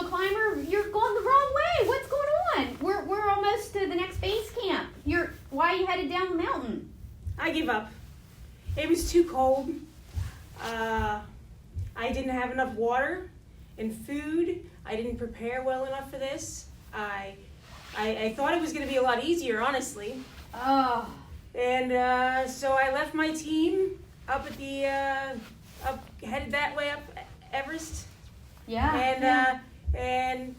fellow climber, you're going the wrong way. What's going on? We're almost to the next base camp. Why are you headed down the mountain? I give up. It was too cold. I didn't have enough water and food. I didn't prepare well enough for this. I thought it was going to be a lot easier, honestly. Oh. And so I left my team up at the headed that way up Everest. Yeah. And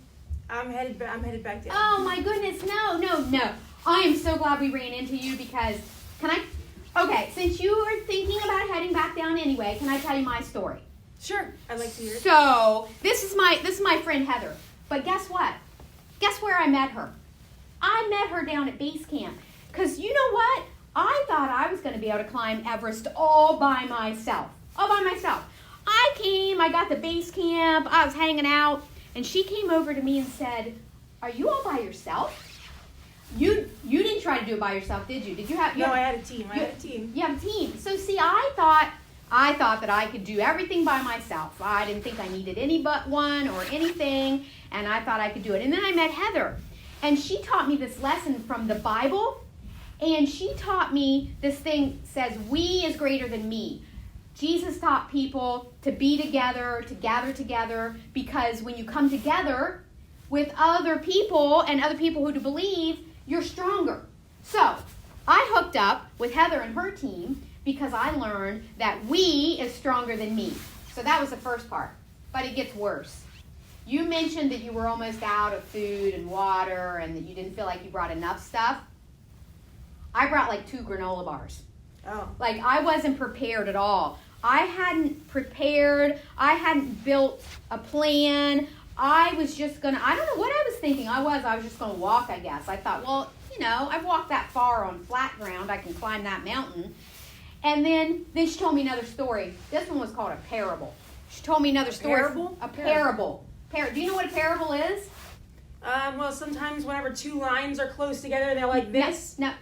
I'm headed back down. Oh my goodness, no. I am so glad we ran into you because okay, since you were thinking about heading back down anyway, can I tell you my story? Sure, I'd like to hear it. So, this is my friend Heather. But guess what? Guess where I met her? I met her down at base camp. Because you know what? I thought I was going to be able to climb Everest all by myself. I came, I got to base camp, I was hanging out, and she came over to me and said, "Are you all by yourself? You didn't try to do it by yourself, did you? Did you have... No, I had a team. You have a team. So see, I thought that I could do everything by myself. I didn't think I needed any but one or anything, and I thought I could do it. And then I met Heather, and she taught me this lesson from the Bible, and she taught me this thing says, we is greater than me. Jesus taught people to be together, to gather together, because when you come together with other people and other who do believe, you're stronger. So I hooked up with Heather and her team because I learned that we is stronger than me. So that was the first part. But it gets worse. You mentioned that you were almost out of food and water and that you didn't feel like you brought enough stuff. I brought like 2 granola bars. Oh. Like I wasn't prepared at all. I hadn't prepared. I hadn't built a plan. I was just going to, I don't know what I was thinking. I was just going to walk, I guess. I thought, well, I've walked that far on flat ground. I can climb that mountain. And then she told me another story. This one was called a parable. She told me another story. Parable? A parable. Do you know what a parable is? Well, sometimes whenever 2 lines are close together, they're like this. No,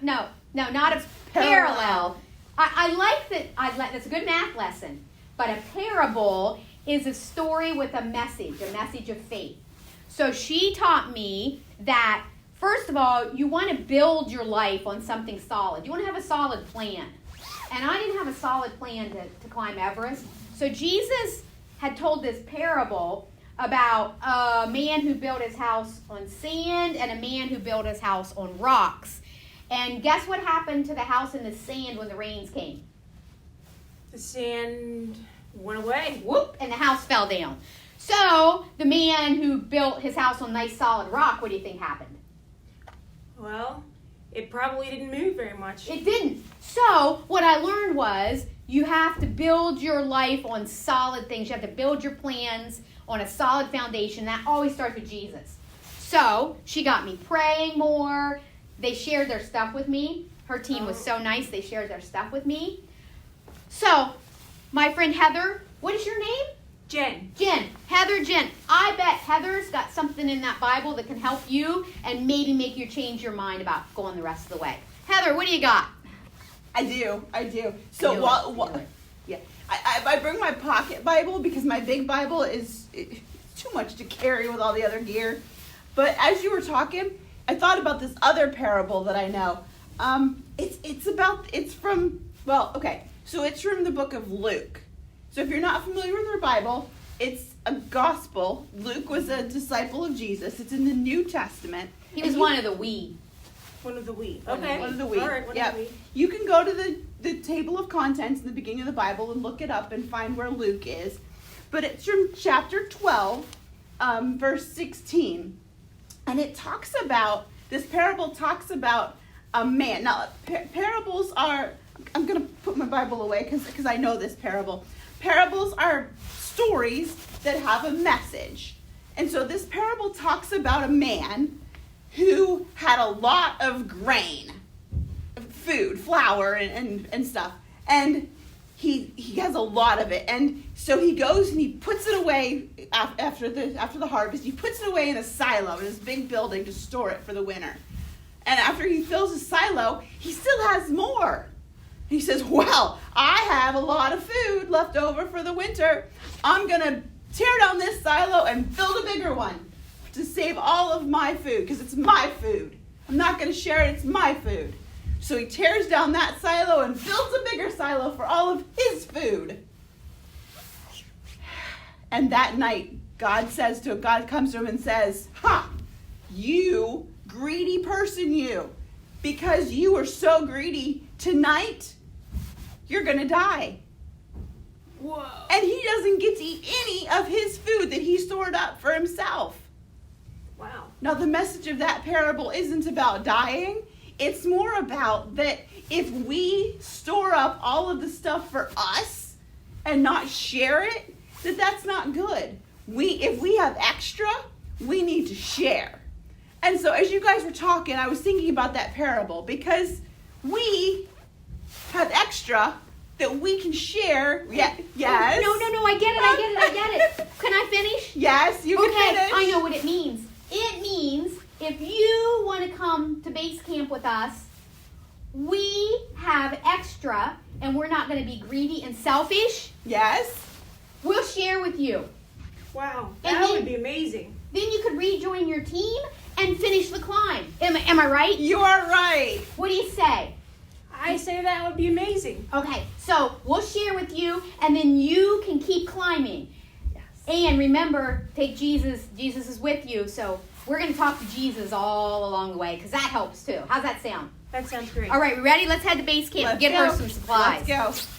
not a parallel. I like that. That's a good math lesson. But a parable is a story with a message of faith. So she taught me that, first of all, you want to build your life on something solid. You want to have a solid plan. And I didn't have a solid plan to climb Everest. So Jesus had told this parable about a man who built his house on sand and a man who built his house on rocks. And guess what happened to the house in the sand when the rains came? The sand went away. Whoop, and the house fell down. So the man who built his house on nice solid rock, what do you think happened? Well, it probably didn't move very much. It didn't. So what I learned was you have to build your life on solid things. You have to build your plans on a solid foundation. That always starts with Jesus. So she got me praying more. They shared their stuff with me. Her team was so nice. They shared their stuff with me. So my friend Heather, what is your name? Jen. Heather, Jen. I bet Heather's got something in that Bible that can help you and maybe make you change your mind about going the rest of the way. Heather, what do you got? I do. So I bring my pocket Bible because my big Bible is too much to carry with all the other gear. But as you were talking, I thought about this other parable that I know. It's from the book of Luke. So if you're not familiar with our Bible, it's a gospel. Luke was a disciple of Jesus. It's in the New Testament. He was one of the we. One of the we. Okay. One of the we. All right, one of the we. You can go to the table of contents in the beginning of the Bible and look it up and find where Luke is. But it's from chapter 12, verse 16. And this parable talks about a man. Now, parables are, I'm going to put my Bible away because I know this parable. Parables are stories that have a message. And so this parable talks about a man who had a lot of grain, food, flour, and stuff. And he has a lot of it. And so he goes and he puts it away after the harvest. He puts it away in a silo in this big building to store it for the winter. And after he fills his silo, he still has more. He says, well, I have a lot of food left over for the winter. I'm going to tear down this silo and build a bigger one. to save all of my food because it's my food. I'm not going to share it. It's my food. So he tears down that silo and builds a bigger silo for all of his food. And that night, God comes to him and says, "Ha! You greedy person, you. Because you were so greedy, tonight, you're going to die." Whoa. And he doesn't get to eat any of his food that he stored up for himself. Wow. Now, the message of that parable isn't about dying. It's more about that if we store up all of the stuff for us and not share it, that's not good. If we have extra, we need to share. And so as you guys were talking, I was thinking about that parable because we have extra that we can share. Yeah, yes. No, I get it. Can I finish? Yes, you can finish. I know what it means. It means if you want to come to base camp with us, we have extra and we're not going to be greedy and selfish. Yes. We'll share with you. Wow. And That then- would be amazing. Then you could rejoin your team and finish the climb. Am I right? You are right. What do you say? I say that would be amazing. Okay, so we'll share with you and then you can keep climbing. Yes. And remember, take Jesus. Jesus is with you. So we're going to talk to Jesus all along the way because that helps too. How's that sound? That sounds great. All right, we ready? Let's head to base camp and get her some supplies. Let's go.